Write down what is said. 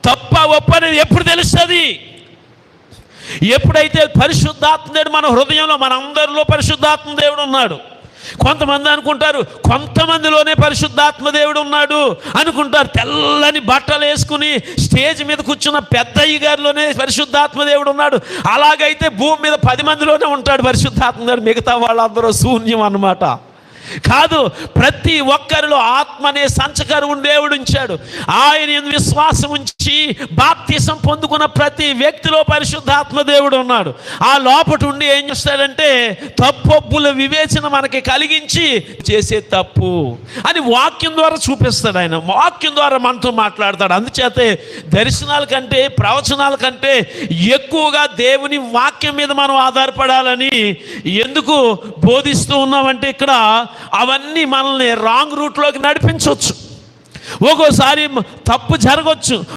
తప్ప ఒప్పు అనేది ఎప్పుడు తెలుస్తుంది? ఎప్పుడైతే పరిశుద్ధాత్మ దేవుడు మన హృదయంలో, మన అందరిలో పరిశుద్ధాత్మ దేవుడు ఉన్నాడు. కొంతమంది అనుకుంటారు కొంతమందిలోనే పరిశుద్ధాత్మ దేవుడు ఉన్నాడు అనుకుంటారు. తెల్లని బట్టలు వేసుకుని స్టేజ్ మీద కూర్చున్న పెద్దయ్య గారిలోనే పరిశుద్ధాత్మ దేవుడు ఉన్నాడు. అలాగైతే భూమి మీద 10 మందిలోనే ఉంటాడు పరిశుద్ధాత్మ దేవుడు, మిగతా వాళ్ళందరూ శూన్యం అన్నమాట. కాదు, ప్రతి ఒక్కరిలో ఆత్మ అనే సంచకరువు దేవుడు ఉంచాడు. ఆయన యందు విశ్వాసం ఉంచి బాప్తిసం పొందుకున్న ప్రతి వ్యక్తిలో పరిశుద్ధాత్మ దేవుడు ఉన్నాడు. ఆ లోపట ఉండి ఏం చేస్తాడంటే తప్పొప్పుల వివేచన మనకి కలిగించి చేసే తప్పు అని వాక్యం ద్వారా చూపిస్తాడు. ఆయన వాక్యం ద్వారా మనతో మాట్లాడతాడు. అందుచేతే దర్శనాల కంటే, ప్రవచనాల కంటే ఎక్కువగా దేవుని వాక్యం మీద మనం ఆధారపడాలని ఎందుకు బోధిస్తూ ఉన్నామంటే, ఇక్కడ అవన్నీ మనల్ని రాంగ్ రూట్లోకి నడిపించవచ్చు. ఒక్కోసారి తప్పు జరగవచ్చు.